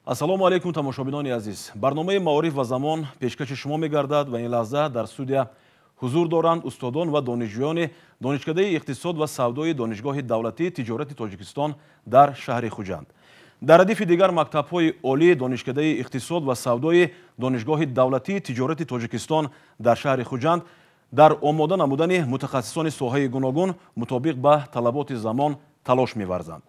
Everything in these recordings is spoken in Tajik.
ассалому алайкум тамошобинони азиз. барномаи маориф ва замон пешкаши шумо мегардад ва ин лаҳза дар студия ҳузур доранд устодон ва донишҷӯёни донишкадаи иқтисод ва савдои донишгоҳи давлатии тиҷорати Тоҷикистон дар шаҳри Хуҷанд. дар радифи дигар мактабҳои олии донишкадаи иқтисод ва савдои донишгоҳи давлатии тиҷорати Тоҷикистон дар шаҳри Хуҷанд дар омода намудани мутахассисони соҳаи гуногун мутобиқ ба талаботи замон талош меварзанд.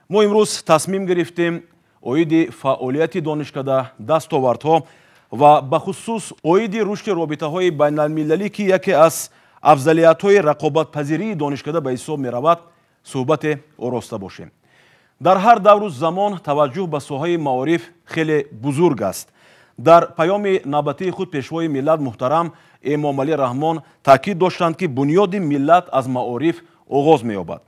мо имрӯз тасмим гирифтем оиди фаъолияти донишкада, дастовардҳо ва бахусус оиди рушди робитаҳои байналмилалӣ ки яке аз афзалиятҳои рақобатпазирии донишкада ба ҳисоб меравад, суҳбате ороста бошем. дар ҳар давру замон таваҷҷӯҳ ба соҳаи маориф хеле бузург аст. дар паёми навбатии худ пешвои миллат муҳтарам Эмомалӣ Раҳмон таъкид доштанд ки бунёди миллат аз маориф оғоз меёбад.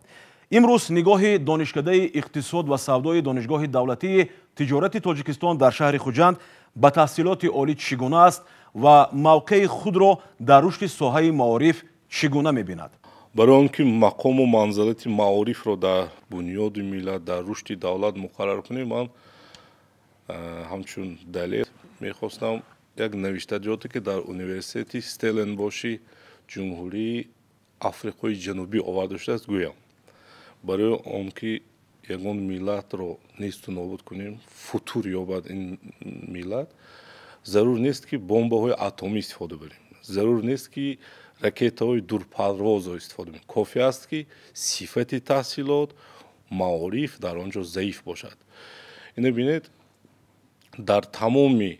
имрӯз нигоҳи донишкадаи иқтисод ва савдои донишгоҳи давлатии тиҷорати Тоҷикистон дар шаҳри Хуҷанд ба таҳсилоти олӣ чӣ гуна аст ва мавқеи худро дар рушди соҳаи маориф чӣ гуна мебинад? барои он ки мақому манзилати маорифро дар бунёди миллат дар рушди давлат муқаррар кунем, ман ҳамчун далел мехостам як навиштаҷоте ки дар университети Стелленбоши ҷумҳурии Африқои ҷанубӣ оварда шудааст гӯям. барои он ки ягон миллатро несту нобуд кунем, футур ёбад ин миллат, зарур нест ки бомбаҳои атомӣ истифода барем, зарур нест ки ракетаҳои дурпарвозро истифода барем. кофӣ аст ки сифати таҳсилот, маориф дар он ҷо заиф бошад. ина бинед, дар тамоми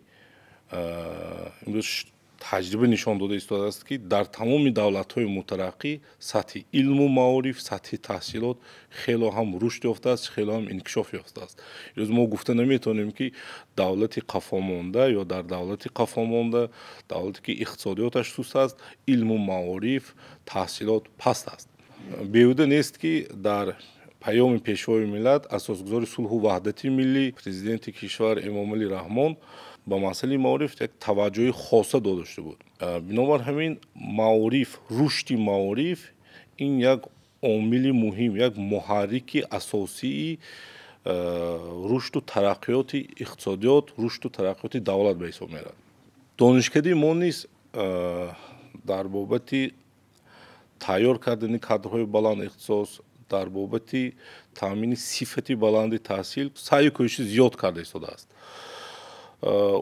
имрӯз таҷриба нишон дода истодааст ки дар тамоми давлатҳои мутараққӣ сатҳи илму маориф, сатҳи таҳсилот хело ҳам рушд ёфтааст, хело ҳам инкишоф ёфтааст. имрӯз мо гуфта наметавонем ки давлати қафомонда ё дар давлати қафомонда, давлате ки иқтисодиёташ суст аст, илму маориф, таҳсилот паст аст. беҳуда нест ки дар паёми пешвои миллат асосгузори сулҳу ваҳдати миллӣ президенти кишвар Эмомалӣ Раҳмон ба масъалаи маориф як таваҷҷӯҳи хоса дода шуда буд. бинобар ҳамин маориф, рушди маориф ин як омили муҳим, як муҳаррики асосии рушду тараққиёти иқтисодиёт, рушду тараққиёти давлат ба ҳисоб меравад. донишкадаи мо низ дар бобати тайёр кардани кадрҳои баландихтисос, дар бобати таъмини сифати баланди таҳсил саъю кӯшиши зиёд карда истодааст.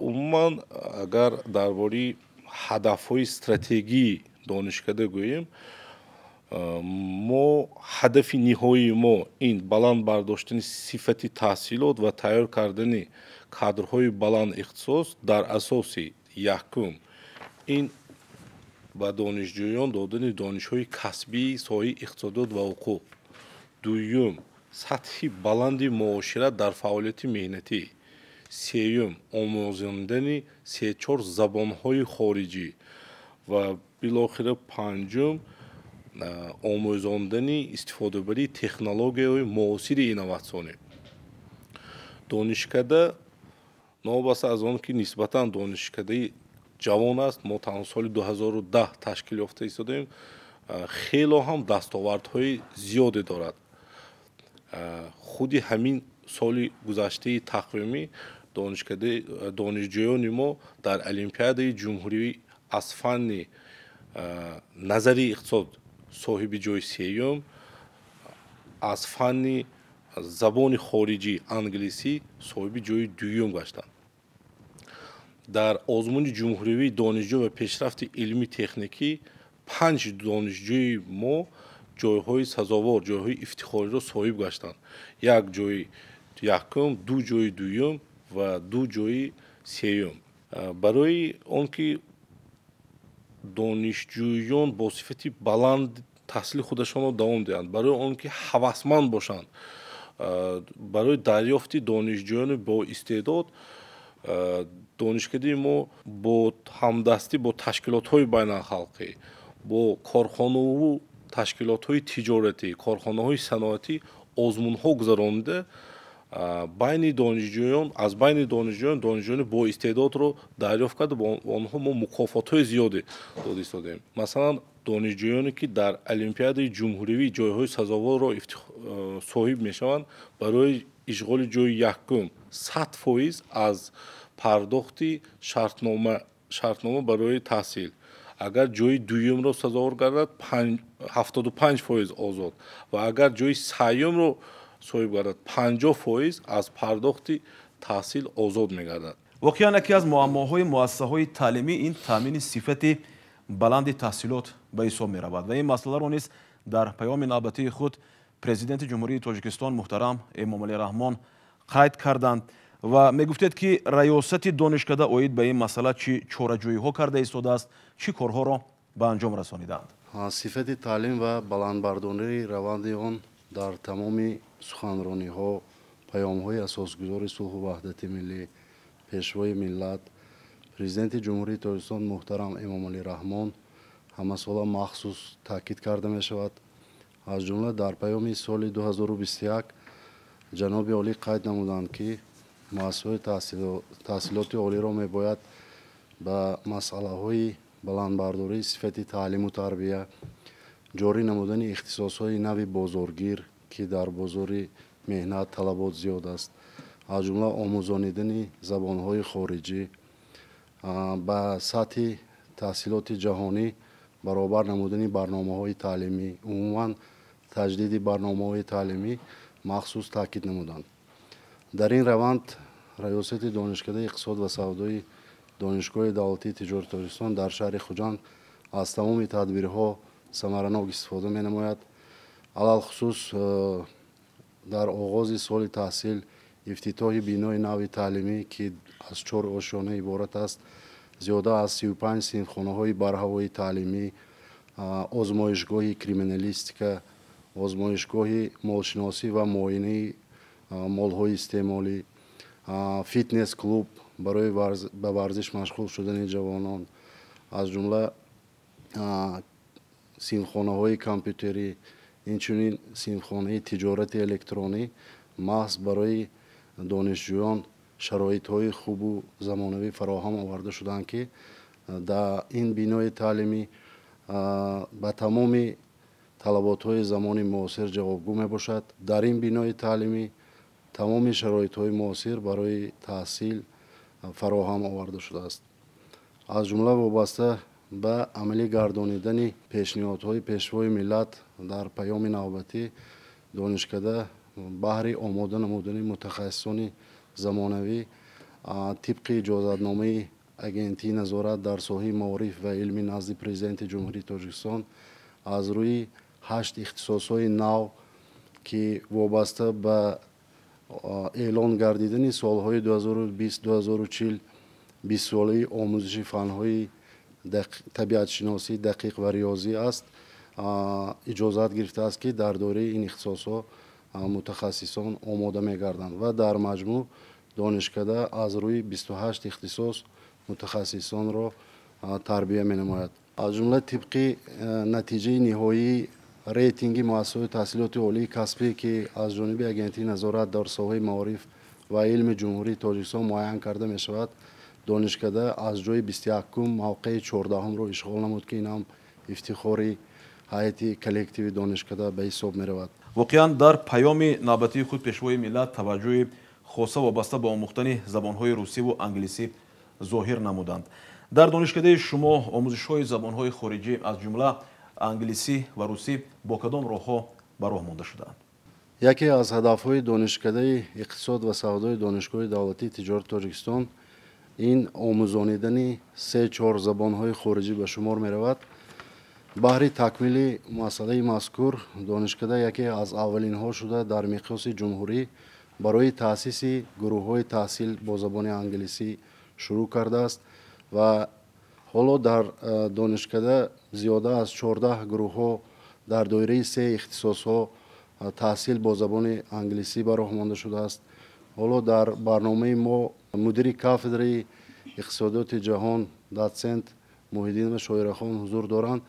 умуман агар дар бораи ҳадафҳои стратегии донишкада гӯем, мо ҳадафи ниҳоии мо ин баланд бардоштани сифати таҳсилот ва тайёр кардани кадрҳои баландихтисос дар асоси якум ин ба донишҷӯён додани донишҳои касбии соҳаи иқтисодиёт ва ҳуқуқ, дуюм сатҳи баланди муошират дар фаъолияти меҳнатӣ, сеюм омӯзондани се-чор забонҳои хориҷӣ ва билохира панҷум омӯзондани истифодабарии технологияҳои муосири инноватсионӣ. донишкада новобаста аз он ки нисбатан донишкадаи ҷавон аст, мо танҳо соли 2010 ташкил ёфта истодаем, хело ҳам дастовардҳои зиёде дорад. худи ҳамин соли гузаштаи тақвимӣ донишҷӯёни мо дар олимпиадаи ҷумҳурӣ аз фанни назари иқтисод соҳиби ҷои сеюм, аз фанни забони хориҷӣ англисӣ соҳиби ҷои дуюм гаштанд. дар озмуни ҷумҳуривии донишҷӯ ва пешрафти илми техникӣ 5 донишҷӯи мо ҷойҳои сазовор, ҷойҳои ифтихориро соҳиб гаштанд. як ҷои якум, ду ҷои дуюм ва ду ҷои сеюм. барои он ки донишҷӯён бо сифати баланд таҳсили худашонро давом диҳанд, барои он ки ҳавасманд бошанд, барои дарёфти донишҷӯёни боистеъдод, донишкадаи мо бо ҳамдастӣ бо ташкилотҳои байналхалқӣ, бо корхонаву ташкилотҳои тиҷоратӣ, корхонаҳои саноатӣ озмунҳо гузаронида байни донишҷӯён аз байни донишҷӯёни боистеъдодро дарёфт карда ба онҳо мо мукофотҳои зиёде дода истодем. Масалан, донишҷӯёне ки дар олимпиадаи ҷумҳуривии ҷойҳои сазоворро соҳиб мешаванд, барои ишғоли ҷойи якум 100% аз пардохти шартнома барои таҳсил. Агар ҷойи дуюмро сазовор гардад 75% озод ва агар ҷойи сеюмро соҳиб гардад 50% аз пардохти таҳсил озод мегардад. воқеан яке аз муаммоҳои муассисаҳои таълимӣ ин таъмини сифати баланди таҳсилот ба ҳисоб меравад ва ин масъаларо низ дар паёми навбатии худ президенти ҷумҳурии Тоҷикистон муҳтарам Эмомалӣ Раҳмон қайд карданд ва мегуфтед ки раёсати донишкада оид ба ин масъала чӣ чораҷӯиҳо карда истодааст, чӣ корҳоро ба анҷом расонидаанд? сифати таълим ва баландбардории раванди он дар тамоми суханрониҳо, паёмҳои асосгузори сулҳу ваҳдати миллӣ, пешвои миллат, президенти ҷумҳурии Тоҷикистон муҳтарам Эмомалӣ Раҳмон ҳамасола махсус таъкид карда мешавад. аз ҷумла дар паёми соли 2021 ҷаноби олӣ қайд намуданд, ки муассисаҳои таҳсилоти олиро мебояд ба масъалаҳои баландбардории сифати таълиму тарбия, ҷорӣ намудани ихтисосҳои нави бозоргир, ки дар бозори меҳнат талабот зиёд аст, аз ҷумла омӯзонидани забонҳои хориҷӣ, ба сатҳи таҳсилоти ҷаҳонӣ баробар намудани барномаҳои таълимӣ, умуман таҷдиди барномаҳои таълимӣ махсус таъкид намуданд. дар ин раванд раёсати донишкадаи иқтисод ва савдои донишгоҳи давлатии тиҷорати Тоҷикистон дар шаҳри Хуҷанд аз тамоми тадбирҳо самаранок истифода менамояд. алалхусус дар оғози соли таҳсил ифтитоҳи бинои нави таълимӣ, ки аз 4 ошёна иборат аст, зиёда аз 35 синфхонаҳои барҳавои таълимӣ, озмоишгоҳи криминалистика, озмоишгоҳи молшиносӣ ва муоинаи молҳои истеъмолӣ, фитнес клуб барои ба варзиш машғул шудани ҷавонон, аз ҷумла синфхонаҳои компютерӣ, инчунин синфхонаи тиҷорати электронӣ маҳз барои донишҷӯён шароитҳои хубу замонавӣ фароҳам оварда шуданд, ки дар ин бинои таълимӣ ба тамоми талаботҳои замони муосир ҷавобгӯ мебошад. дар ин бинои таълимӣ тамоми шароитҳои муосир барои таҳсил фароҳам оварда шудааст. аз ҷумла вобаста ба амалӣ гардонидани пешниҳодҳои пешвои миллат дар паёми навбатӣ донишкада баҳри омода намудани мутахассисони замонавӣ тибқи иҷозатномаи агентии назорат дар соҳаи маориф ва илмӣ назди президенти ҷумҳурии Тоҷикистон аз рӯи 8 ихтисосҳои нав, ки вобаста ба эълон гардидани солҳои 2020-2040 20-солаи омӯзиши фанҳои табиатшиносӣ дақиқ ва риёзӣ аст, иҷозат гирифтааст, ки дар доираи ин ихтисосҳо мутахассисон омода мегарданд ва дар маҷмӯъ донишкада аз рӯи 28 ихтисос мутахассисонро тарбия менамояд. аз ҷумла тибқи натиҷаи ниҳоии рейтинги муассисаҳои таҳсилоти олии касбӣ, ки аз ҷониби агентии назорат дар соҳаи маориф ва илми ҷумҳурии Тоҷикистон муайян карда мешавад, донишкада аз ҷои 21-ум мавқеи 14-умро ишғол намуд, ки ин ҳам ифтихори ҳайати коллективи донишкада ба ҳисоб меравад. воқеан дар паёми навбатии худ пешвои миллат таваҷҷӯҳи хоса вобаста ба омӯхтани забонҳои русиву англисӣ зоҳир намуданд. дар донишкадаи шумо омӯзишҳои забонҳои хориҷӣ аз ҷумла англисӣ ва русӣ бо кадом роҳҳо ба роҳ монда шудаанд? яке аз ҳадафҳои донишкадаи иқтисод ва савдои донишгоҳи давлатии тиҷорати Тоҷикистон ин омӯзонидани 3-4 забонҳои хориҷӣ ба шумор меравад. баҳри такмили масъалаи мазкур, донишкада яке аз аввалинҳо шуда дар миқёси ҷумҳурӣ барои таъсиси гурӯҳҳои таҳсил бо забони англисӣ шурӯъ кардааст ва ҳоло дар донишкада зиёда аз 14 гурӯҳҳо дар доираи 3 ихтисосҳо таҳсил бо забони англисӣ ба роҳ монда шудааст. ҳоло дар барномаи мо мудири кафедраи иқтисодиёти ҷаҳон доцент Муҳиддинова Шоирахон ҳузур доранд.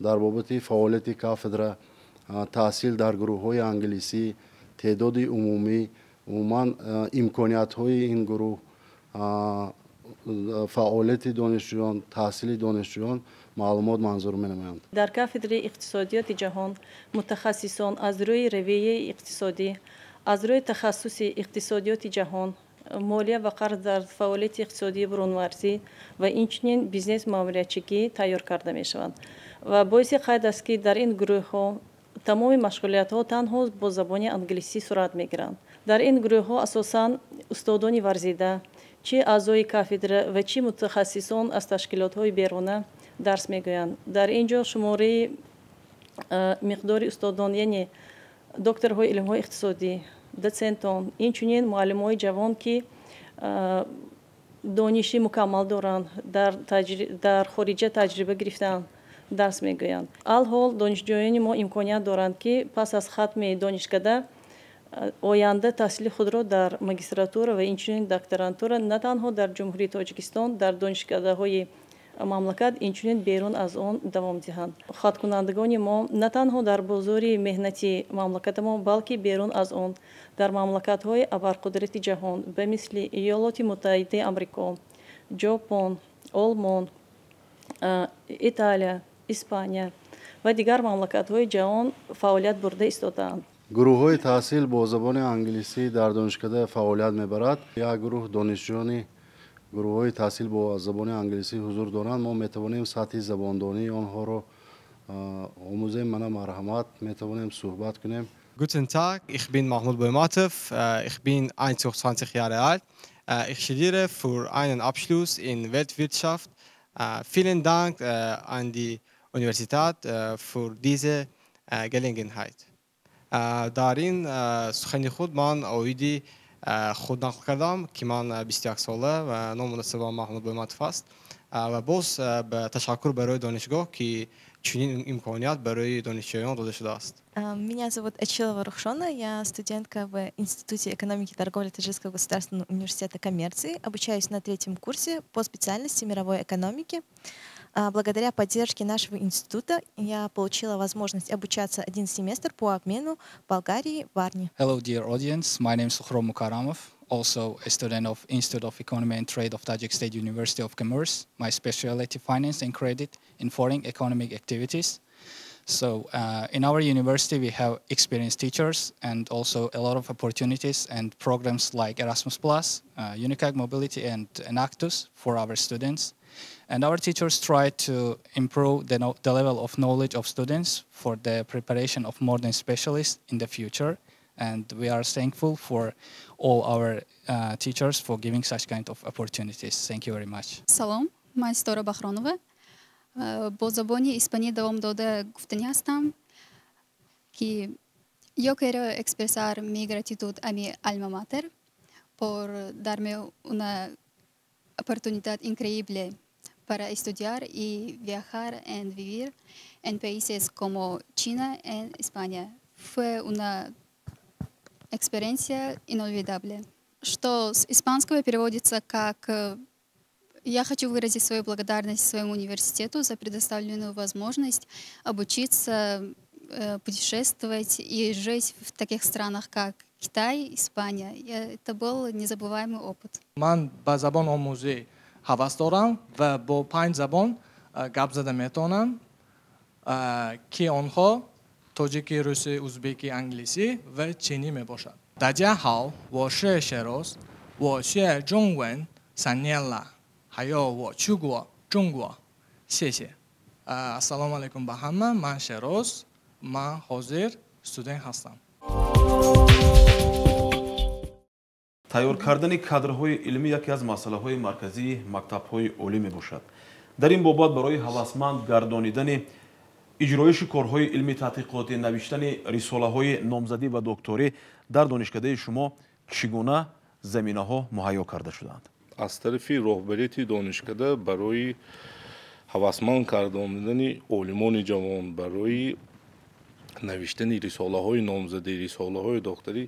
дар бобати фаъолияти кафедра, таҳсил дар гурӯҳҳои англисӣ, теъдоди умумӣ умуман имкониятҳои ин гурӯҳ, фаъолияти донишҷӯён, таҳсили донишҷӯён маълумот манзур менамоянд. дар кафедраи иқтисодиёти ҷаҳон мутахассисон аз рӯи равияи иқтисодӣ, аз рӯи тахассуси иқтисодиёти ҷаҳон, молия ва қарз дар фаъолияти иқтисодии бурунмарзӣ ва инчунин бизнес маъмуриятчигӣ тайёр карда мешаванд. Ва боиси қайд аст, ки дар ин гурӯҳҳо тамоми машғулиятҳо танҳо бо забони англисӣ сурат мегиранд. дар ин гурӯҳҳо асосан устодони варзида, чӣ аъзои кафедра ва чӣ мутахассисон аз ташкилотҳои беруна дарс мегӯянд. дар ин ҷо шумораи миқдори устодон, яъне докторҳои илмҳои иқтисодӣ, доцентон, инчунин муалlimҳои ҷавон, ки дониши мукаммал доранд, дар хориҷа таҷриба гирифтаанд, дарс мегӯянд. алҳол донишҷӯёни мо имконият доранд, ки пас аз хатми донишкада оянда таҳсили худро дар магистратура ва инчунин докторантура на танҳо дар ҷумҳурии Тоҷикистон дар донишкадаҳои мамлакат, инчунин берун аз он давом диҳанд. хаткунандагони мо на танҳо дар бозори меҳнати мамлакати мо, балки берун аз он дар мамлакатҳои абарқудрати ҷаҳон ба мисли Иёлоти Муттаҳидаи Амрико, Ҷопон, Олмон, Италия, Испания ва дигар мамлакатҳои ҷаҳон фаъолият бурда истодаанд. гурӯҳҳои таҳсил бо забони англисӣ дар донишкада фаъолият мебарад. Як гурӯҳ донишҷӯёни гурӯҳҳои таҳсил бо забони англисӣ ҳузур доранд. Мо метавонем сатҳи забондонии онҳоро омӯзем. Мана марҳамат, метавонем суҳбат кунем. Guten Tag, ich bin Mahmoud Boimatov, ich bin 21 Jahre alt. Ich studiere für einen Abschluss in Weltwirtschaft. Vielen Dank an die Universität für diese Gelegenheit. Darin сухани худ ман оиди худ нақл кардам, ки ман 21 сола ва номи мунасибам Маҳмуд Боиматов аст. Ва боз ба ташаккур барои донишгоҳ, ки чунин имконият барои донишҷӯён дода шудааст. Меня зовут Ачилова Рухшона, я студентка в Институте экономики и торговли Таджикского государственного университета коммерции. Обучаюсь на 3-м курсе по специальности мировой экономики. Благодаря поддержке нашего института я получила возможность обучаться 1 семестр по обмену в Болгарии, в Варне. Hello, dear audience. My name is Sukhro Mukaramov, also a student of Institute of Economy and Trade of Tajik State University of Commerce. My specialty finance and credit in foreign economic activities. So in our university, we have experienced teachers and also a lot of opportunities and programs like Erasmus+, UNICAG Mobility and Enactus for our students. And our teachers try to improve the level of knowledge of students for the preparation of modern specialists in the future. And we are thankful for all our teachers for giving such kind of opportunities. Thank you very much. Салом, ман Стора Бахронова. Бо забони испанӣ давом дода гуфтанӣ ҳастам, ки yo quiero expresar mi gratitud a mi alma mater por darme una oportunidad increíble para estudiar y viajar y vivir en países como China y España. Fue una experiencia inolvidable. Что с испанского переводится как «Я хочу выразить свою благодарность своему университету за предоставленную возможность обучиться, путешествовать и жить в таких странах, как Китай, Испания». Это был незабываемый опыт. Ман ба забон омӯзӣ ҳавас дорам ва бо 5 забон гап зада метавонам, ки онҳо тоҷикӣ, русӣ, узбекӣ, англисӣ ва чинӣ мебошад. 大家好，我是雪柔，我学中文3年了，还有我去过中国，谢谢。Assalomu alaykum ба ҳама, ман Шероз, ман ҳозир студент ҳастам. тайёр кардани кадрҳои илмӣ яке аз масъалаҳои марказии мактабҳои олӣ мебошад. дар ин бобат барои ҳавасманд гардонидани иҷрои шикорҳои илмӣ, тадқиқотӣ, навиштани рисолаҳои номзадӣ ва докторӣ дар донишкадаи шумо чӣ гуна заминаҳо муҳайё карда шудаанд? аз тарафи роҳбарияти донишкада барои ҳавасманд гардонидани олимони ҷавон, барои навиштани рисолаҳои номзадӣ, рисолаҳои докторӣ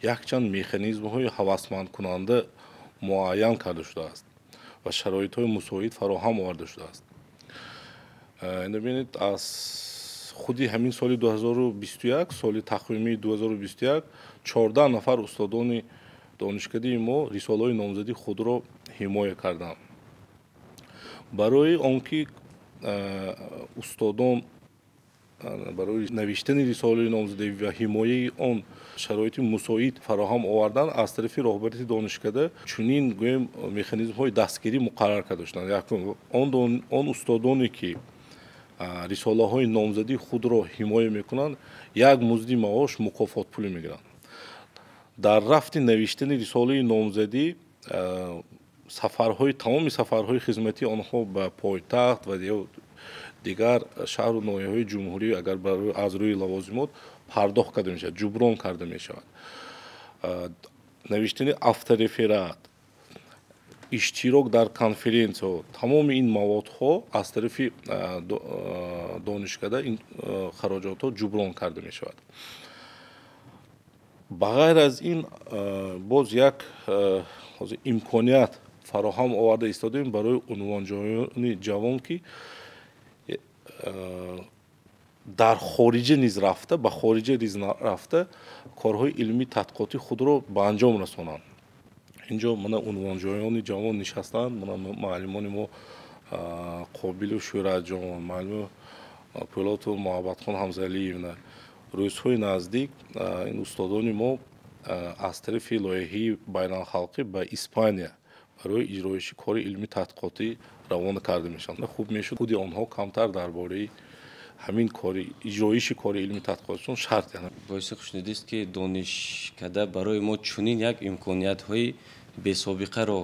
якчанд механизмҳои ҳавасмандкунанда муайян карда шудааст ва шароитҳои мусоид фароҳам оварда шудааст. бинед аз худи ҳамин соли 2021, соли тақвимии 2021, 14 нафар устодони донишкадаи мо рисолаҳои номзадии худро ҳимоя кардам. Барои он ки устодон барои навиштани рисолаи номзадӣ ва ҳимояи он шароити мусоид фароҳам овардан аз тарафи роҳбарияти донишкада чунин гӯем механизмҳои дастгирӣ муқаррар карда шуданд. Якум он устодоне ки рисолаҳои номзадии худро ҳимоя мекунанд, як музди маош мукофотпулӣ мегиранд. дар рафти навиштани рисолаи номзадӣ сафарҳои тамоми сафарҳои хизматии онҳо ба пойтахт ва дигар шаҳру ноҳияҳои ҷумҳурӣ агар аз рӯи лавозимот пардохт карда мешавад, ҷуброн карда мешавад. Навиштани автореферат, иштирок дар конференсияҳо, тамоми ин маводҳо аз тарафи донишкада ин хароҷотҳо ҷуброн карда мешавад. ба ғайр аз ин боз як имконият фароҳам оварда истодаем барои унвонҷоёни ҷавон ки дар хориҷа низ рафта, ба хориҷа низ рафта корҳои илмӣ тадқиқоти худро ба анҷом расонанд. инҷо мана унвонҷоёни ҷавон нишастанд, мана муаллимони мо Қобилу Шӯратҷон, муаллими Пӯлоту Муҳаббатхон Ҳамзалиевна, рӯзҳои наздик ин устодони мо аз тарафи лоиҳаи байналхалқӣ ба Испания барои иҷроиши кори илми тадқиқотӣ равона карда мешаванд. Хуб мешуд худи онҳо камтар дар бораи ҳамин кори иҷроиши кори илми тадқиқотшон шарт диҳанд. боиси хушнудист ки донишкада барои мо чунин як имкониятҳои бесобиқаро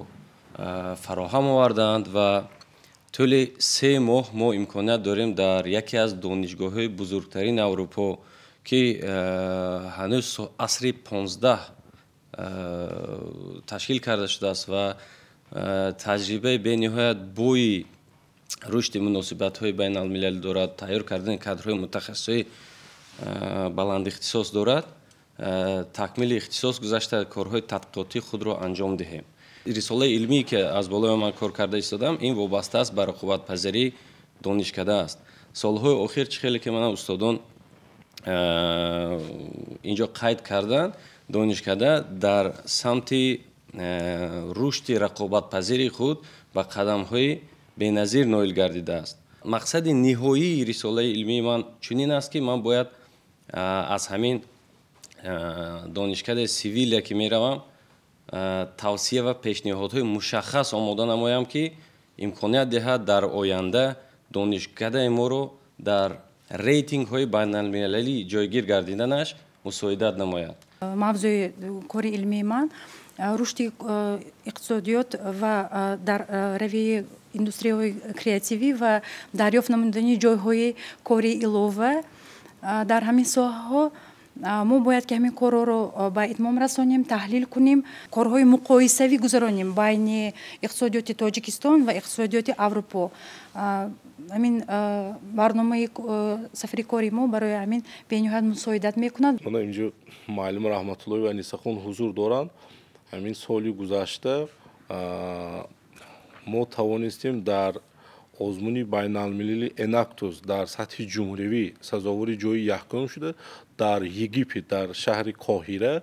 фароҳам оварданд ва тӯли 3 моҳ мо имконият дорем дар яке аз донишгоҳҳои бузургтарини Аврупо ки ҳанӯз асри 15 ташкил карда шудааст ва таҷрибаи бениҳоят бои рушди муносибатҳои байналмилалӣ дорад, тайёр кардани кадрҳои мутахассисои баландихтисос дорад, такмили ихтисос гузашта корҳои тадқиқотии худро анҷом диҳем. рисолаи илмие ки аз болои ман кор карда истодам, ин вобаста аст ба рақобатпазирии донишкада аст. солҳои охир чӣ хеле ки мана устодон инҷо қайд карданд, донишкада дар самти рушди рақобатпазири худ ба қадамҳои беназир ноил гардидааст. мақсади ниҳоии рисолаи илмии ман чунин аст ки ман бояд аз ҳамин донишкадаи Севилия ки меравам тавсия ва пешниҳодҳои мушаххас омода намоям ки имконият диҳад дар оянда донишкадаи моро дар рейтингҳои байналмилалӣ ҷойгир гардиданаш мусоидат намояд. мавзӯи кори илмии ман рушди иқтисодиёт ва дар равии индустрияҳои креативӣ ва дарёфт намудани ҷойҳои кори илова дар ҳамин соҳаҳо мо бояд ки ҳамин корҳоро ба итмом расонем, таҳлил кунем, корҳои муқоисавӣ гузаронем байни иқтисодиёти Тоҷикистон ва иқтисодиёти Аврупо. ҳамин барномаи сафари кори мо барои ҳамин бениҳоят мусоидат мекунад. мана инҷо муаллим Раҳматуллои ва Нисахон ҳузур доранд. ҳамин соли гузашта мо тавонистем дар озмуни байналмилали Enactus дар сатҳи ҷумҳуривӣ сазовори ҷои якум шуда, дар Египет дар шаҳри Коҳира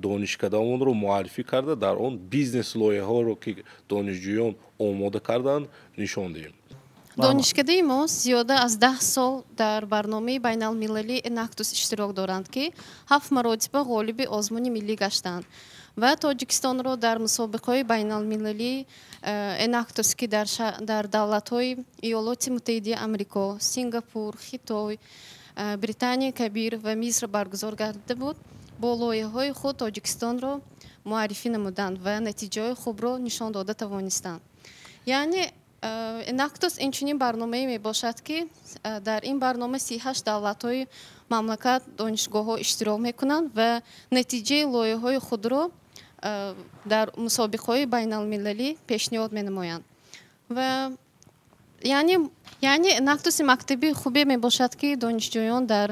донишкадаонро муаррифӣ карда дар он бизнес лоиҳаҳоро ки донишҷӯён омода карданд нишон диҳем. донишкадаи мо зиёда аз 10 сол дар барномаи байналмилалии Enactus иштирок доранд ки 7 маротиба ғолиби озмуни миллӣ гаштанд ва Тоҷикистонро дар мусобиқаҳои байналмилалии Enactus ки дар давлатҳои Иёлоти Муттаҳидаи Амрико, Сингапур, Хитой, Британияи Кабир ва Миср баргузор гардида буд, бо лоиҳаҳои худ Тоҷикистонро муаррифӣ намуданд ва натиҷаҳои хубро нишон дода тавонистанд. яъне Enactus инчунин барномае мебошад ки дар ин барнома 38 давлатҳои мамлакат донишгоҳҳо иштирок мекунанд ва натиҷаи лоиҳаҳои худро дар мусобиқаҳои байналмилалӣ пешниҳод менамоянд. ва яъне Enactus мактаби хубе мебошад ки донишҷӯён дар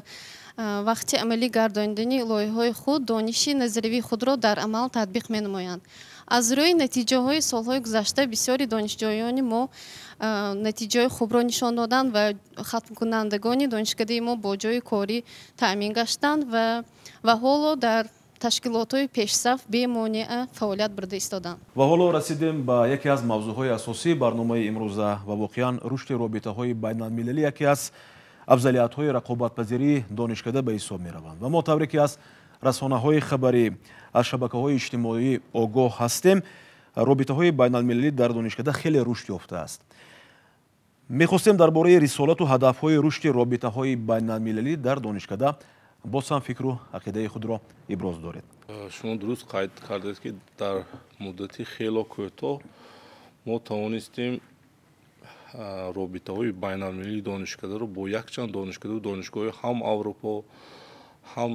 вақти амалӣ гардонидани лоиҳаҳои худ дониши назаривии худро дар амал татбиқ менамоянд. аз рӯи натиҷаҳои солҳои гузашта бисёри донишҷӯёни мо натиҷаҳои хубро нишон доданд ва хатмкунандагони донишкадаи мо бо ҷои корӣ таъмин гаштанд ва ҳоло дар ташкилотҳои пешсаф бемонеа фаъолият бурда истоданд. ва ҳоло расидем ба яке аз мавзӯъҳои асосии барномаи имрӯза ва воқеан рушди робитаҳои байналмилалӣ яке аз афзалиятҳои рақобатпазирии донишкада ба ҳисоб мераванд ва мо тавре ки аз расонаҳои хабарӣ аз шабакаҳои иҷтимоӣ огоҳ ҳастем, робитаҳои байналмилалӣ дар донишкада хеле рушд ёфтааст. мехостем дар бораи рисолату ҳадафҳои рушди робитаҳои байналмилалӣ дар донишкада боз ҳам фикру ақидаи худро иброз доред. шумо дуруст қайд кардед ки дар муддати хело кӯтоҳ мо тавонистем робитаҳои байналмилалии донишкадаро бо якчанд донишкаду донишгоҳи ҳам аврупо ҳам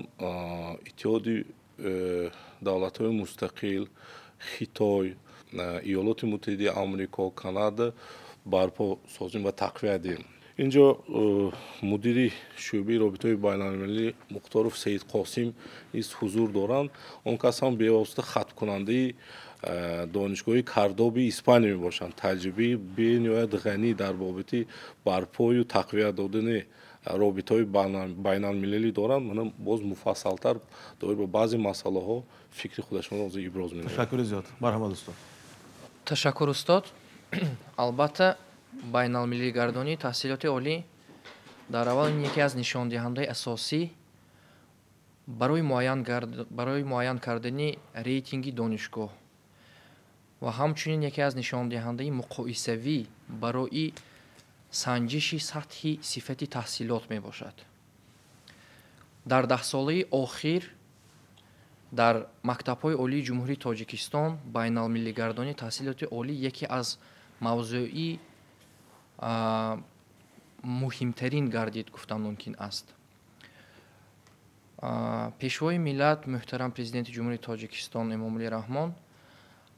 иттиҳоди давлатҳои мустақил, хитой, иёлоти муттаҳидаи амрико, канада барпо созем ва тақвия диҳем. инҷо мудири шӯъбаи робитаҳои байналмилалӣ мухторов саид қосим низ ҳузур доранд. Он кас ҳам бевосита хатмкунандаи донишгоҳи кардоби испания мебошанд. таҷрибаи бениҳоят ғанӣ дар бобати барпою тақвия додани робитаҳои байналмилалӣ доранд. ман боз муфассалтар доир ба баъзе масъалаҳо фикри худашонро иброз менамоям. ташаккури зиёд. марҳамат устод. ташаккур устод. албатта байналмилалӣ гардонии таҳсилоти олӣ дар аввал ин яке аз нишондиҳандаи асосӣ барои муайян кардани рейтинги донишгоҳ ва ҳамчунин яке аз нишондиҳандаи муқоисавӣ барои санҷиши сатҳи сифати таҳсилот мебошад. дар даҳсолаи охир дар мактабҳои олии ҷумҳурии тоҷикистон байналмилалигардонии таҳсилоти олӣ яке аз мавзӯи муҳимтарин гардид гуфтан мумкин аст. пешвои миллат муҳтарам президенти ҷумҳурии тоҷикистон эмомалӣ раҳмон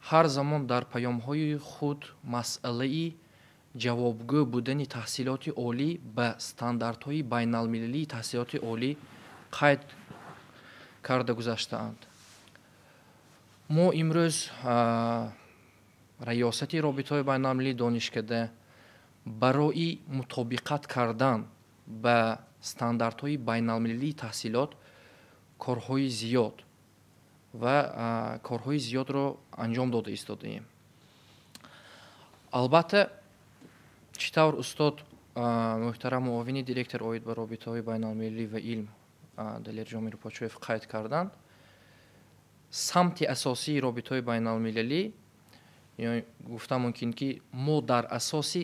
ҳар замон дар паёмҳои худ масъалаи ҷавобгӯ будани таҳсилоти олӣ ба стандартҳои байналмилалии таҳсилоти олӣ қайд карда гузаштаанд. мо имрӯз раёсати робитаҳои байналмилалии донишкада барои мутобиқат кардан ба стандартҳои байналмилалии таҳсилот корҳои зиёд ва корҳои зиёдро анҷом дода истодаем. албатта чӣ тавр устод муҳтарам муовини директор оид ба робитаҳои байналмилалӣ ва илм далер ҷомир почоев қайд карданд, самти асосии робитаҳои байналмилалӣ гуфтан мумкин ки мо дар асоси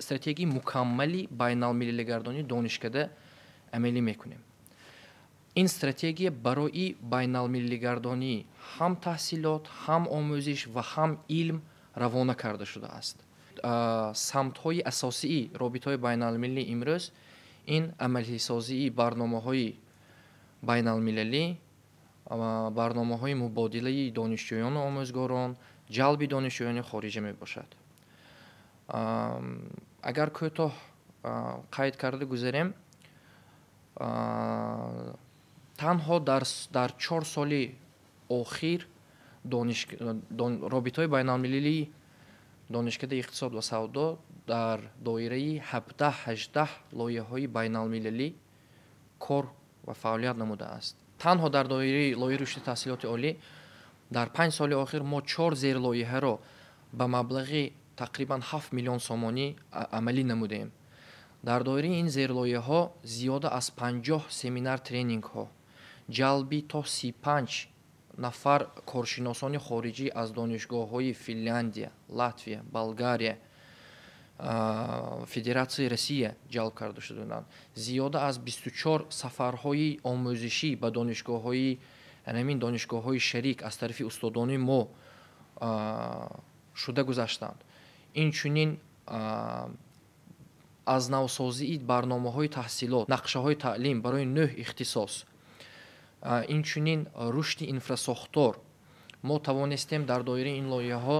стратегияи мукаммали байналмилалигардонии донишкада амалӣ мекунем. ин стратегия барои байналмилалигардонии ҳам таҳсилот, ҳам омӯзиш ва ҳам илм равона карда шудааст. самтҳои асосии робитаҳои байналмилалӣ имрӯз ин амалисозии барномаҳои байналмилалӣ, барномаҳои мубодилаи донишҷӯёну омӯзгорон, ҷалби донишҷӯёни хориҷа мебошад. агар кӯтоҳ қайд карда гузарем, танҳо дар 4 соли охир робитаҳои байналмилалии донишкадаи иқтисод ва савдо дар доираи 17-18 лоиҳаҳои байналмилалӣ кор ва фаъолият намудааст. танҳо дар доираи лоиҳаи рушди таҳсилоти олӣ дар 5 соли охир мо 4 зерлоиҳаро ба маблағи тақрибан 7 миллион сомонӣ амалӣ намудем. дар доираи ин зерлоиҳаҳо зиёда аз 50 семинар тренингҳо, ҷалби то 35 нафар коршиносони хориҷӣ аз донишгоҳҳои Финляндия, Латвия, Болгария, Федератсияи Россия ҷалб карда шуданд. зиёда аз 24 сафарҳои омӯзишӣ ба донишгоҳҳои ҳамин донишгоҳҳои шарик аз тарафи устодони мо шуда гузаштанд. инчунин аз навсозии барномаҳои таҳсилот, нақшаҳои таълим барои 9 ихтисос, инчунин рушди инфрасохтор, мо тавонистем дар доираи ин лоиҳаҳо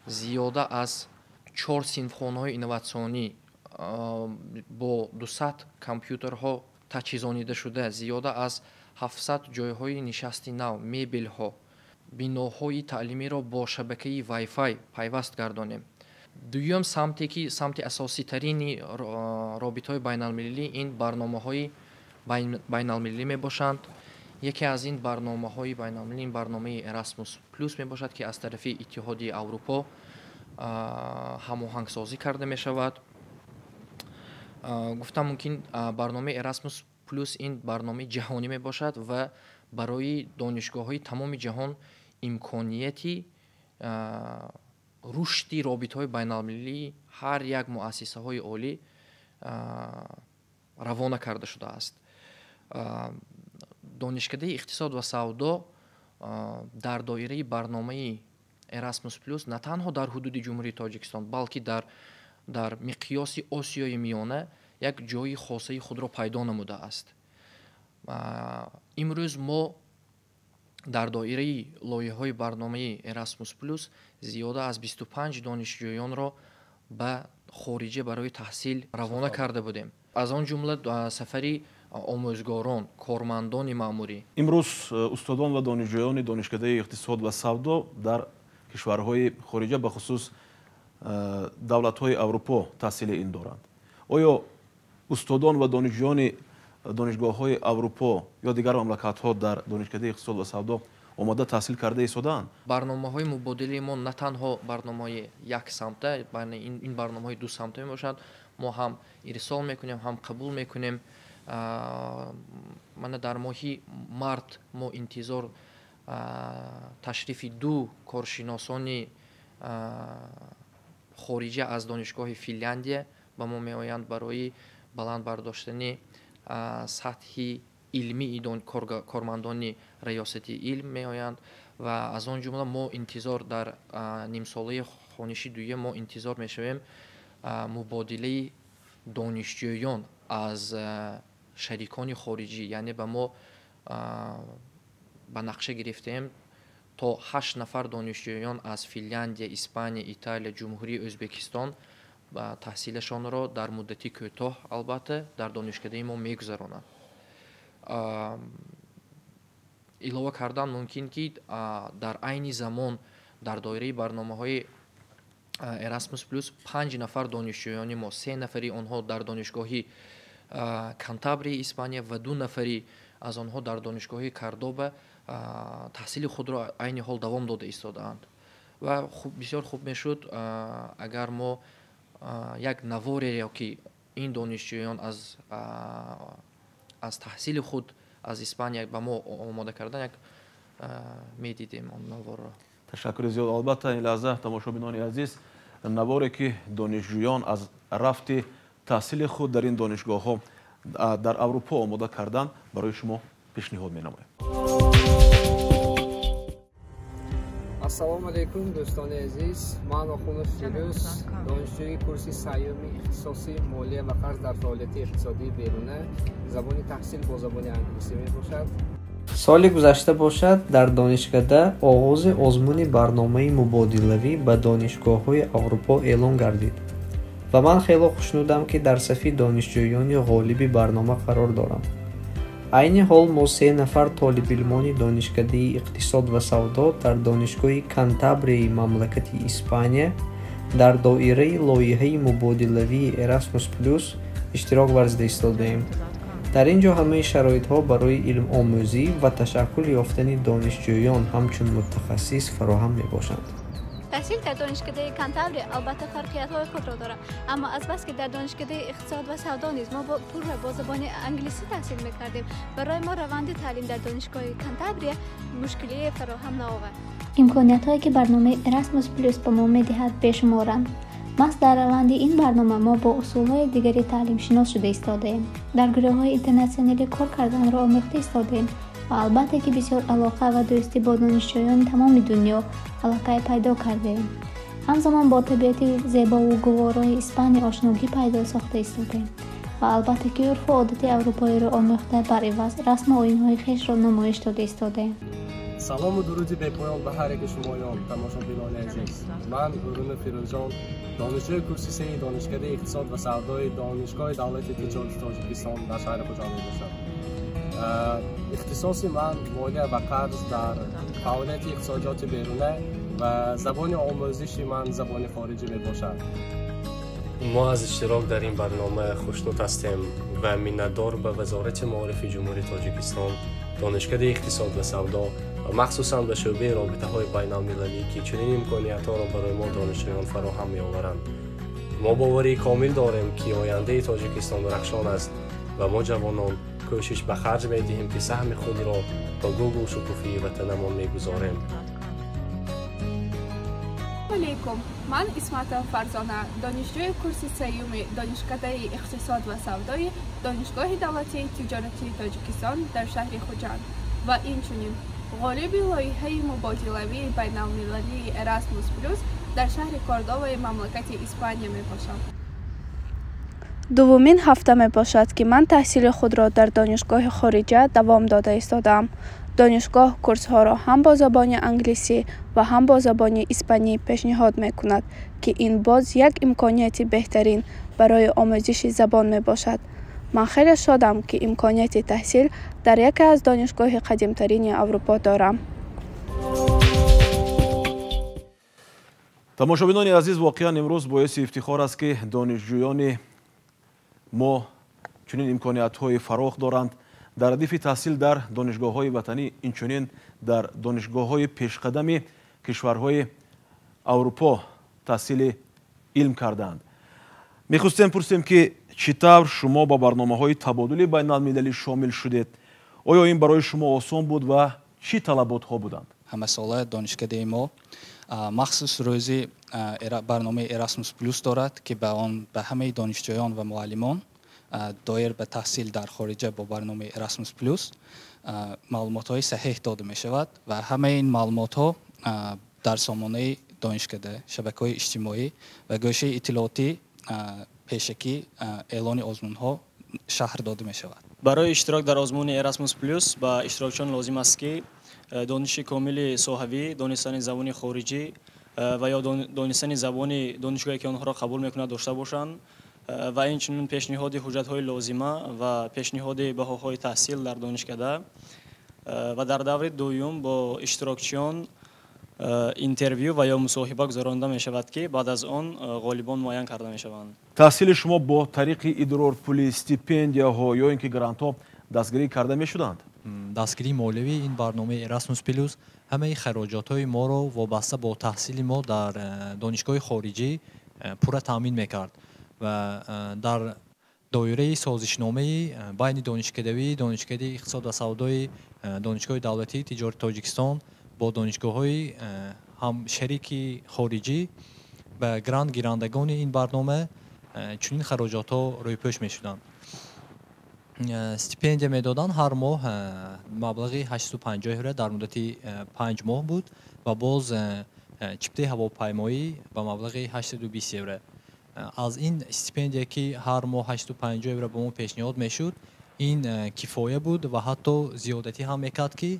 зиёда аз 4 синфхонаҳои инноватсионӣ бо 200 компютерҳо таҷҳизонида шуда, зиёда аз 700 ҷойҳои нишасти нав, мебелҳо, биноҳои таълимиро бо шабакаи Wi-Fi пайваст гардонем. дуюм самте ки самти асоситарини робитаҳои байналмилалӣ ин барномаҳои байналмилалӣ мебошанд. یکی از این برنامه‌های بین‌المللی این برنامه اراسموس پلوس میباشد که از طرف اتحادیه اروپا هماهنگسازی کرده میشود. گفتم ممکن برنامه اراسموس پلوس این برنامه جهانی میباشد و برای دانشگاه‌های تمام جهان امکانیتی رشد رابطه‌های بین‌المللی هر یک مؤسسه‌های عالی روانه کرده شده است. دانشکده اقتصاد و سودا در دایره برنامه اراسموس پلوس نه تنها در حدود جمهوری تاجیکستان بلکه در مقیاس آسیای میانه یک جای خاصه خود را پیدا نموده است. امروز ما در دایره لایحه‌های برنامه اراسموس پلوس زیاده از 25 دانشجویان را به خارجه برای تحصیل روانه کرده بودیم. از آن جمله سفری آموزگاران، کارمندان مأموری. امروز استادان و دانشجویان دانشکده اقتصاد و سودا در کشورهای خارجه به خصوص دولت‌های اروپا تحصیل این دارند. آیا استادان و دانشجویان دانشگاه‌های اروپا یا دیگر مملکت‌ها در دانشکده اقتصاد و سودا آماده تحصیل کرده ایستادند؟ برنامه‌های مبادله ما نه تنها برنامه یک سمته، این برنامه‌های دو سمته میباشد. ما هم ارسال میکنیم هم قبول میکنیم. من در ماه مارت ما انتظار تشریف دو کارشناسان خارجی از دانشگاه فنلاندی به ما میآیند برای بلند برداشتن سطح علمی کارمندان ریاستی علم میآیند و از آن جمله ما انتظار در نیم ساله خانشی دویه ما انتظار میشویم مبادله دانشجویان از شریکان خارجی، یعنی به ما به نقشه گرفتیم تا 8 نفر دانشجویان از فنلاندی، اسپانیا، ایتالیا، جمهوری ازبکستان تحصیلشان را در مدتی کوتاه البته در دانشکده ما میگذرانند. علاوه کردن ممکن که در عین زمان در دایره برنامه‌های اراسموس پلوس 5 نفر دانشجویان ما، 3 نفری آنها در دانشگاه کانتابری اسپانیا و 2 نفری از آنها در دانشگاه کاردوبا تحصیل خود را عین حال دوام داده ایستادند و بسیار خوب میشد اگر ما یک نواری که این دانشجویان از تحصیل خود از اسپانیا به ما آماده کردن یک میدیدیم آن نوار را. تشکر زیاد. البته این لحظه تماشابینان عزیز نواری که دانشجویان از رفت تحصیل خود در این دانشگاه ها در اروپا آماده کردن برای شما پیشنهاد می‌نمایم. السلام علیکم دوستان عزیز، من آخوند فیروز دانشجوی کورس سیوم اختصاصی مالیه و قرض در فعالیت اقتصادی بیرونه زبان تحصیل با زبان انگلیسی می باشد. سال گذشته باشد در دانشکده آغاز آزمون برنامه مبادلوی به دانشگاه‌های اروپا اعلام گردید و من خیلی خوشنودم که در صف دانشجویان غالب برنامه قرار دارم. عین حال ما 3 نفر طالب علمان دانشکده اقتصاد و سودا در دانشگاه کانتابری مملکت اسپانیا در دایره لایحه مبادلوی اراسموس پلوس اشتراک ورزیده ایستاده‌ایم. در اینجا همه شرایط‌ها برای علم آموزی و تشکل یافتن دانشجویان همچون متخصص فراهم می‌باشند. تحصیل در دانشکده کانتابری البته فرقیت‌های خود را دارد، اما از بس که در دانشکده اقتصاد و سودا نیز ما با زبان انگلیسی تحصیل می‌کردیم، برای ما روند تعلیم در دانشگاه کانتابری مشکلی فراهم نآورد. امکانیت‌هایی که برنامه اراسموس پلوس به ما می‌دهد بیشمارند. ما در روند این برنامه ما با اصول‌های دیگری تعلیم شناس شده ایستاده‌ایم. در گروه‌های اینترنشنالی کار کردن را آموخته ایستاده‌ایم و البته که بسیار علاقه و دوستی با دانشجویان تمام دنیا علاقه پیدا کرده‌ایم. همزمان با طبیعت زیبا و گوارای اسپانیا آشنایی پیدا ساخته ایستاده‌ایم و البته که عرف و عادت اروپایی را آموخته بر عوض رسم و آیین‌های خویش را نمایش داده ایستاده‌ایم. سلام و درودی به پایان به هر یک شمایان تماشابینان عزیز. من ارون فیروزجان دانشجوی کورس 3 دانشکده اقتصاد و سودای دانشگاه دولت تجارت تاجیکستان در شهر خوجا میباشم. اختصاص من مالیه و قرض در فعالیت اقتصادیات بیرونه و زبان آموزش من زبان خارجی میباشد. ما از اشتراک در این برنامه خوشنود هستیم و منتدار به وزارت معارف جمهوری تاجیکستان دانشکده اقتصاد و سودا و مخصوصا به شعبه رابطه‌های بین‌المللی که چنین امکانیت‌ها را برای ما دانشجویان فراهم می‌آورند. ما باوری کامل داریم که آینده تاجیکستان درخشان است و ما جوانان کوشش به خرج می‌دهیم که سهم خود را با گوگل شکوفی وطنمان می‌گذاریم. علیکم، من اسمت فرزانه دانشجوی کورس سیوم دانشکده اقتصاد و سودای دانشگاه دولتی تجارتی تاجیکستان در شهر خوجند و اینچنین غالب لایحه مبادلوی بین‌المللی اراسموس پلوس در شهر کوردوبای مملکت اسپانیا میباشم. دومین هفته میباشد که من تحصیل خود را در دانشگاه خارجه دوام داده ایستادم. دانشگاه کورس ها را هم با زبان انگلیسی و هم با زبان اسپانی پیشنهاد میکند که این باز یک امکانیت بهترین برای آموزش زبان می باشد. من خیلی شادم که امکانیت تحصیل در یکی از دانشگاه قدیمترین اروپا دارم. тамошобинони азиз, воқеан имрӯз боиси ифтихор аст ки донишҷӯёни мо чунин имкониятҳои фарох доранд дар ҳадифи таҳсил дар донишгоҳҳои ватанӣ, инчунин дар донишгоҳҳои пешқадами кишварҳои аврупо таҳсили илм кардаанд. мехостем пурсем ки чӣ тавр шумо ба барномаҳои табодули байналмилалӣ шомил шудед? оё ин барои шумо осон буд ва чӣ талаботҳо буданд? ҳамасола донишкадаи мо махсус рӯзи барномаи Erasmus Plus дорад ки ба он ба ҳамаи донишҷӯён ва муаллимон доир ба таҳсил дар хориҷа бо барномаи Erasmus Plus маълумотҳои саҳеҳ дода мешавад ва ҳамаи ин маълумотҳо дар сомонаи донишкада, шабакаҳои иҷтимоӣ ва гӯшаи иттилоотӣ пешакӣ эълони озмунҳо шаҳр дода мешавад. барои иштирок дар озмуни Erasmus Plus ба иштирокчиён лозим аст ки дониши комили соҳавӣ, донистани забони хориҷӣ ва ё донистани забони донишгоҳе ки онҳоро қабул мекунад дошта бошанд ва инчунин пешниҳоди ҳуҷҷатҳои лозима ва пешниҳоди баҳоҳои таҳсил дар донишкада ва дар даври дуюм бо иштирокчиён интервю ва ё мусоҳиба гузаронида мешавад ки баъд аз он ғолибон муайян карда мешаванд. таҳсили шумо бо тариқи идрорпулӣ, стипендияҳо ё ин ки грантҳо дастгирӣ карда мешуданд? дастгирии молиявии ин барномаи Erasmus Plus ҳамаи хароҷотҳои моро вобаста бо таҳсили мо дар донишгоҳи хориҷӣ пурра таъмин мекард ва дар доираи созишномаи байни донишкадавии донишкадаи иқтисод ва савдои донишгоҳи давлатии тиҷорати Тоҷикистон бо донишгоҳҳои ҳам шарики хориҷӣ ба грант гирандагони ин барнома чунин хароҷотҳо рӯйпӯш мешуданд. стипендия медоданд ҳар моҳ маблағи 850 евро дар муддати 5 моҳ буд ва боз чиптаи ҳавопаймоӣ ба маблағи 820 евро. аз ин стипендия ки ҳар моҳ 850 евро ба мо пешниҳод мешуд, ин кифоя буд ва ҳатто зиёдатӣ ҳам мекард ки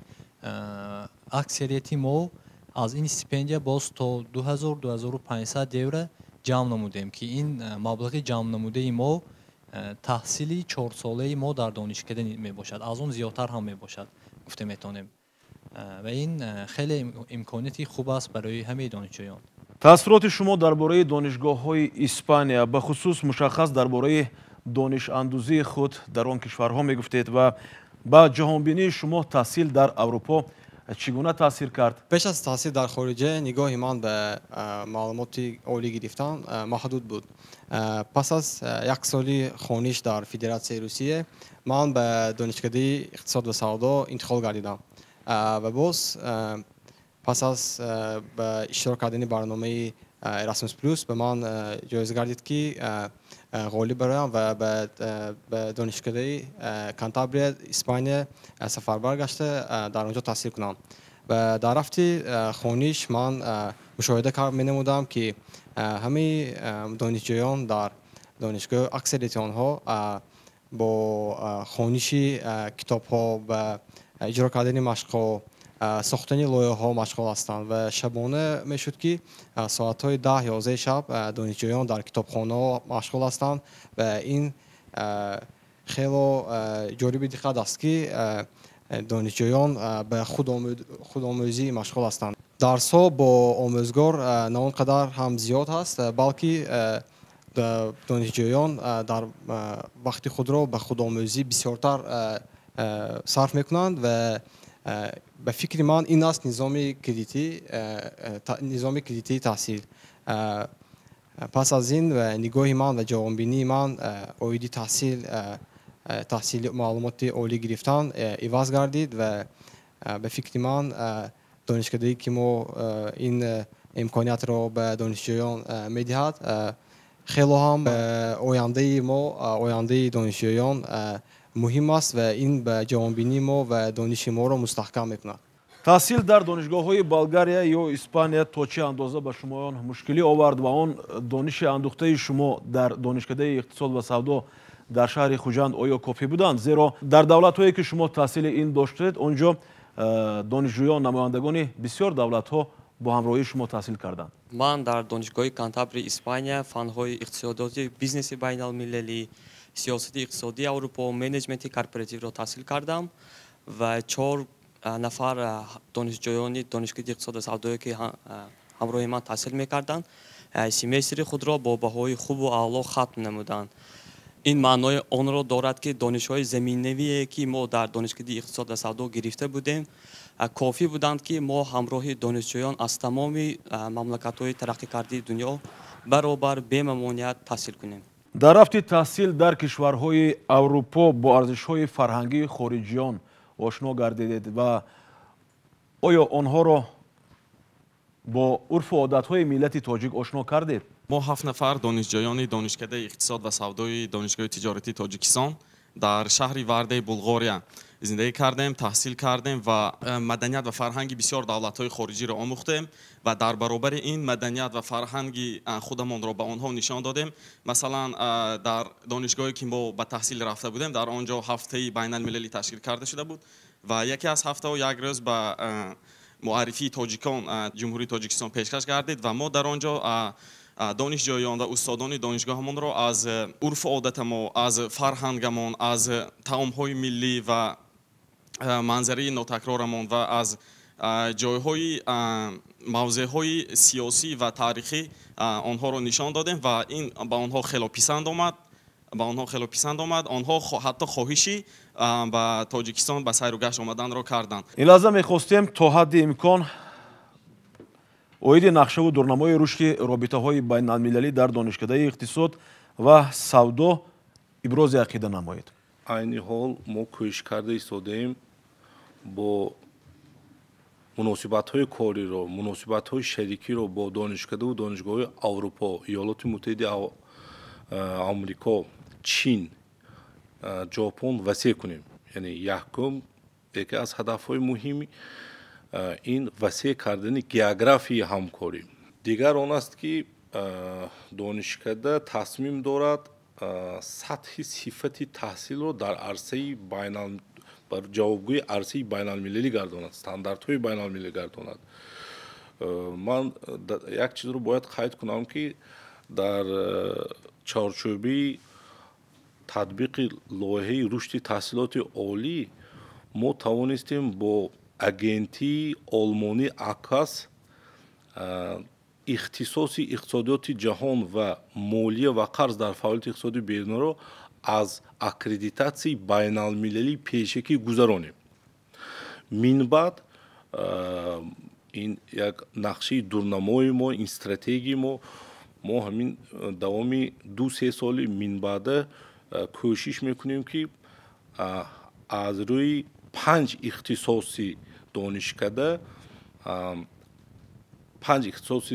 аксарияти мо аз ин стипендия боз то 2000-2500 евро ҷамъ намудем ки ин маблағи ҷамъ намудаи мо таҳсили 4-солаи мо дар донишкада мебошад, аз он зиёдтар ҳам мебошад гуфта метавонем ва ин хеле имконияти хуб аст барои ҳамаи донишҷӯён. таъссуроти шумо дар бораи донишгоҳҳои Испания, ба хусус мушаххас дар бораи донишандӯзии худ дар он кишварҳо мегуфтед ва ба ҷаҳонбинии шумо таҳсил дар Аврупо чӣ гуна таъсир кард? пеш аз таҳсил дар хориҷа нигоҳи ман ба маълумоти олӣ гирифтан маҳдуд буд. пас аз як соли хониш дар Федератсияи Русия ман ба донишкадаи иқтисод ва савдо интиқол гардидам ва боз пас аз ба иштирок кардани барномаи Erasmus Plus ба ман ҷоиза гардид ки ғолиб бароям ва ба донишкадаи Кантабрия, Испания сафарбар гашта дар онҷо таҳсил кунам. ва дар рафти хониш ман мушоҳида менамудам ки ҳамаи донишҷӯён дар донишгоҳ аксарияти онҳо бо хониши китобҳо ба иҷро кардани машқҳо, сохтани лоиҳаҳо машғул ҳастанд ва шабона мешуд ки соатҳои 10-11 шаб донишҷӯён дар китобхонаҳо машғул ҳастанд ва ин хело ҷолиби диққат аст ки донишҷӯён ба худомӯзӣ машғул ҳастанд. дарсҳо бо омӯзгор на он қадар ҳам зиёд ҳаст, балки донишҷӯён дар вақти худро ба худомӯзӣ бисёртар صرف میکنند و به فکر من این است نظام کردیتی تحصیل. پس از این و نگاه من و جوانبینی من اویدی تحصیل معلومات عالی گرفتن عوض گردید و به فکر من دانشکده‌ای که ما این امکانیت را به دانشجویان میدهد خیلی هم آینده ما آینده دانشجویان مهم است و این به جوانبینی ما و دانش ما را مستحکم میکند. таҳсил дар донишгоҳҳои болгария ё испания то чӣ андоза ба шумоён мушкилӣ овард ва он дониши андӯхтаи шумо дар донишкадаи иқтисод ва савдо дар шаҳри хуҷанд оё кофӣ буданд? зеро дар давлатҳое ки шумо таҳсили ин доштед онҷо донишҷӯён намояндагони бисёр давлатҳо бо ҳамроҳии шумо таҳсил карданд. ман дар донишгоҳи кантабри испания фанҳои иқтисодиёти бизнеси байналмилалӣ, сиёсати иқтисодии аврупо, менеҷменти корпоративро таҳсил кардам ва 4 нафар донишҷӯёни донишгоҳи иқтисод ва савдое ки ҳамроҳи ман таҳсил мекарданд семестри худро бо баҳои хубу аъло хатм намуданд. ин маънои онро дорад ки донишҳои заминавие ки мо дар донишгоҳи иқтисод ва савдо гирифта будем кофӣ буданд ки мо ҳамроҳи донишҷӯён аз тамоми мамлакатҳои тараққикардии дунё баробар бемамоният таҳсил кунем. дар рафти таҳсил дар кишварҳои аврупо бо арзишҳои фарҳангии хориҷиён ошно гардидед ва оё онҳоро бо урфу одатҳои миллати тоҷик ошно кардед? мо 7 нафар донишҷӯёни донишкадаи иқтисод ва савдои донишгоҳи тиҷоратии тоҷикистон дар шаҳри вардаи булғория зиндагӣ кардем, таҳсил кардем ва маданият ва фарҳанги бисёр давлатҳои хориҷиро омӯхтем ва дар баробари ин маданият ва фарҳанги худамонро ба онҳо нишон додем. Масалан, дар донишгоҳе ки мо ба таҳсил рафта будем, дар он ҷо ҳафтаи байналмилалӣ ташкил карда шуда буд ва яке аз ҳафтаҳо як рӯз ба муаррифии тоҷикон ҷумҳурии тоҷикистон пешкаш гардид ва мо дар он ҷо донишҷӯён ва устодони донишгоҳамонро аз урфу одатамон, аз фарҳангамон, аз таомҳои миллӣ ва манзараи нотакрорамон ва аз ҷойҳои мавзеъҳои сиёсӣ ва таърихӣ онҳоро нишон додем ва ин ба онҳо хело писанд омад. онҳо ҳатто хоҳиши ба тоҷикистон ба сайру гашт омаданро карданд. ин лаҳза мехостем то ҳадди имкон оиди нақшаву дурнамои рушди робитаҳои байналмилалӣ дар донишкадаи иқтисод ва савдо ибрози ақида намоед. айни ҳол мо кӯшиш карда истодаем бо муносибатҳои кориро, муносибатҳои шарикиро бо донишкадаву донишгоҳҳои аврупо, иёлоти муттаҳиди амрико, чин, ҷопон васеъ кунем. яъне якум яке аз ҳадафҳои муҳими ин васеъ кардани географияи ҳамкорӣ. дигар он аст ки донишкада тасмим дорад сатҳи сифати таҳсилро дар арсаи бар ҷавобгӯи арсаи байналмилалӣ гардонад, стандартҳои байналмилалӣ гардонад. ман як чизро бояд қайд кунам ки дар чорчӯбаи татбиқи лоиҳаи рушди таҳсилоти олӣ мо тавонистем бо агентии олмонӣ акас ихтисоси иқтисодиёти ҷаҳон ва молия ва қарз дар фаъолияти иқтисодии берунро аз аккредитатсияи байналмилалии пешакӣ гузаронем. минбаъд ин як нақшаи дурнамои мо, ин стратегияи мо ҳамин давоми 2-3 соли минбаъда кӯшиш мекунем ки аз рӯи 5 ихтисоси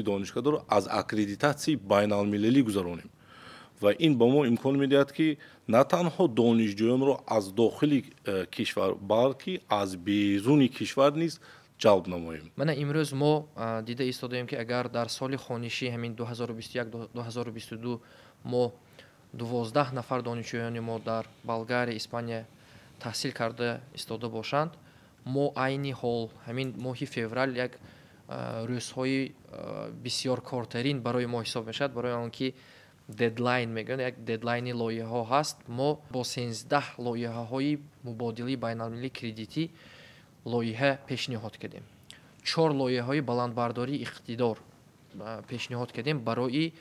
донишкадаро аз аккредитатсияи байналмилалӣ гузаронем ва ин ба мо имкон медиҳад ки на танҳо донишҷӯёнро аз дохили кишвар балки аз беруни кишвар низ ҷалб намоем. мана имрӯз мо дида истодаем ки агар дар соли хонишӣ ҳамин 2021-2022 мо 12 нафар донишҷӯёни мо дар болгария, испания таҳсил карда истода бошанд, мо айни ҳол ҳамин моҳи феврал як рӯзҳои бисёр кортарин барои мо ҳисоб мешавад, барои он ки дедлайн мегӯянд, як дедлайни лоиҳаҳо ҳаст. мо бо 13 лоиҳаҳои мубодилаи байналмилалии кредитӣ лоиҳа пешниҳод кардем. 4 лоиҳаҳои баландбардории иқтидор пешниҳод кардем, барои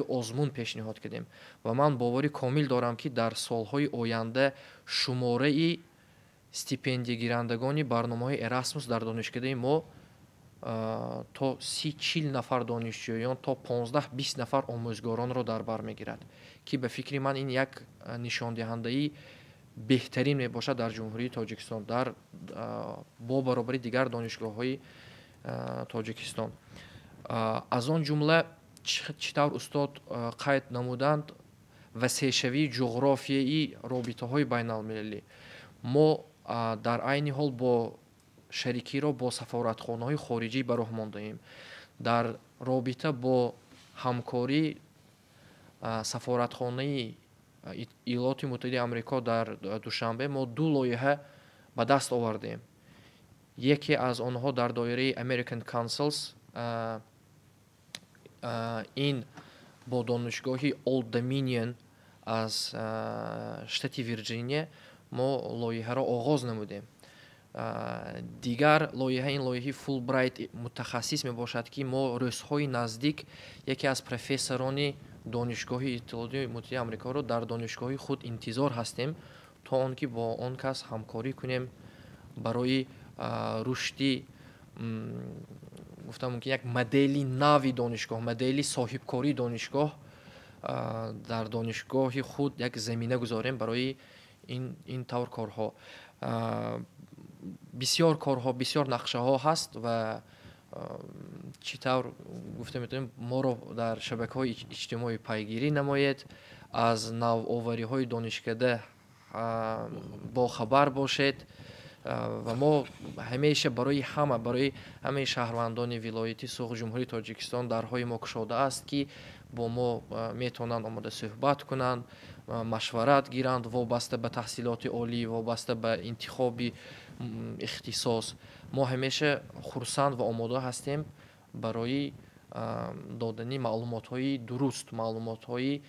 озмун пешниҳод кардем ва ман бовари комил дорам ки дар солҳои оянда шумораи стипендиягирандагони барномаҳои Erasmus дар донишкадаи мо то 30-40 нафар донишҷӯён то 15-20 нафар омӯзгоронро дар бар мегирад, ки ба фикри ман ин як нишондиҳандаи беҳтарин мебошад дар ҷумҳурии Тоҷикистон бо баробари дигар донишгоҳҳои Тоҷикистон. аз он ҷумла чӣ тавр устод қайд намуданд васеъшавии ҷуғрофияи робитаҳои байналмилалӣ. мо дар айни ҳол бо шарикиро бо сафоратхонаҳои хориҷӣ ба роҳ мондаем. дар робита бо ҳамкорӣ сафоратхонаи Иёлоти Муттаҳидаи Амрико дар Душанбе мо 2 лоиҳа ба даст овардем. яке аз онҳо дар доираи American Councils, ин бо донишгоҳи Old Dominion аз штати Вирҷиния мо лоиҳаро оғоз намудем. дигар лоиҳа ин лоиҳаи Fulbright мутахассис мебошад, ки мо рӯзҳои наздик яке аз профессорони донишгоҳи Иттилодии Муттаҳидаи Амрикоро дар донишгоҳи худ интизор ҳастем, то он ки бо он кас ҳамкорӣ кунем барои рушди гуфтам мумкин як модели нави донишгоҳ, модели соҳибкории донишгоҳ дар донишгоҳи худ як замина гузорем барои ин тавр корҳо. бисёр корҳо, бисёр нақшаҳо ҳаст ва чӣ тавр гуфта метавонем моро дар шабакаҳои иҷтимоӣ пайгирӣ намоед, аз навовариҳои донишкада бохабар бошед ва мо ҳамеша барои ҳамаи шаҳрвандони вилояти Суғ ҷумҳурии Тоҷикистон дарҳои мо кушода аст, ки бо мо метавонанд омода суҳбат кунанд, машварат гиранд вобаста ба таҳсилоти олӣ, вобаста ба интихоби ихтисос. мо ҳамеша хурсанд ва омода ҳастем барои додани маълумотҳои дуруст, маълумотҳои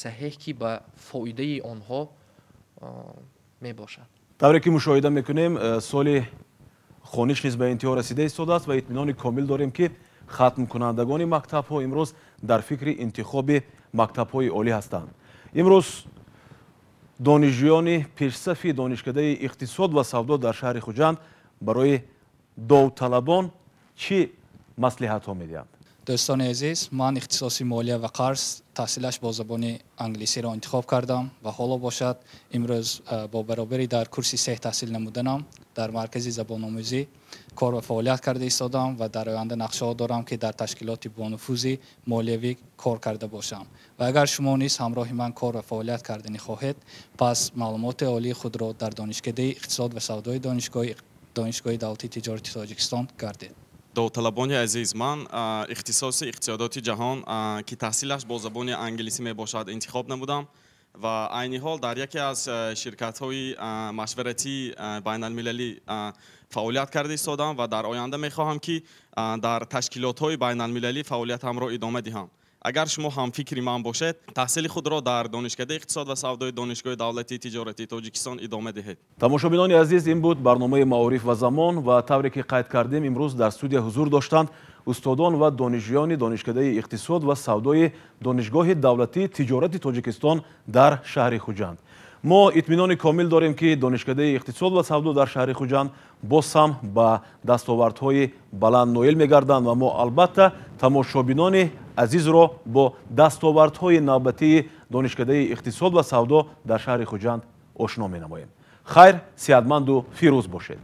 саҳеҳ, ки ба фоидаи онҳо мебошад. тавре ки мушоҳида мекунем, соли хониш низ ба интиҳо расида истодааст ва итминони комил дорем, ки хатмкунандагони мактабҳо имрӯз дар фикри интихоби мактабҳои олӣ ҳастанд. имрӯз донишҷӯёни пешсафи донишкадаи иқтисод ва савдо дар шаҳри Хуҷанд барои довталабон чӣ маслиҳатҳо медиҳанд? дӯстони азиз, ман ихтисоси молия ва қарз таҳсилаш бо забони англисиро интихоб кардам ва ҳоло бошад имрӯз бо баробари дар курси сеҳ таҳсил намуданам дар маркази забономӯзӣ кор ва фаъолият карда истодам ва дар оянда нақшаҳо дорам, ки дар ташкилоти бонуфузи молиявӣ кор карда бошам. ва агар шумо низ ҳамроҳи ман кор ва фаъолият карданӣ хоҳед, пас маълумоти олии худро дар донишкадаи иқтисод ва савдои донишгоҳи давлатии тиҷорати Тоҷикистон гардед. довталабони азиз, ман ихтисоси иқтисодоти ҷаҳон ки таҳсилаш бо забони англисӣ мебошад интихоб намудам ва айни ҳол дар яке аз ширкатҳои машваратии байналмилалӣ фаъолият карда истодам ва дар оянда мехоҳам, ки дар ташкилотҳои байналмилалӣ фаъолиятамро идома диҳам. агар шумо ҳамфикри ман бошед, таҳсили худро дар донишкадаи иқтисод ва савдои донишгоҳи давлатии тиҷоратии Тоҷикистон идома диҳед. тамошобинони азиз, ин буд барномаи Маориф ва Замон ва тавре ки қайд кардем, имрӯз дар студия ҳузур доштанд устодон ва донишҷӯёни донишкадаи иқтисод ва савдои донишгоҳи давлатии тиҷорати Тоҷикистон дар шаҳри Хуҷанд. мо итминони комил дорем, ки донишкадаи иқтисод ва савдо дар шаҳри Хуҷанд боз ҳам ба дастовардҳои баланд ноил мегарданд ва мо албатта тамошобинони азизро бо дастовардҳои навбатии донишкадаи иқтисод ва савдо дар шаҳри Хуҷанд ошно менамоем. хайр, сеҳатманду фирӯз бошед.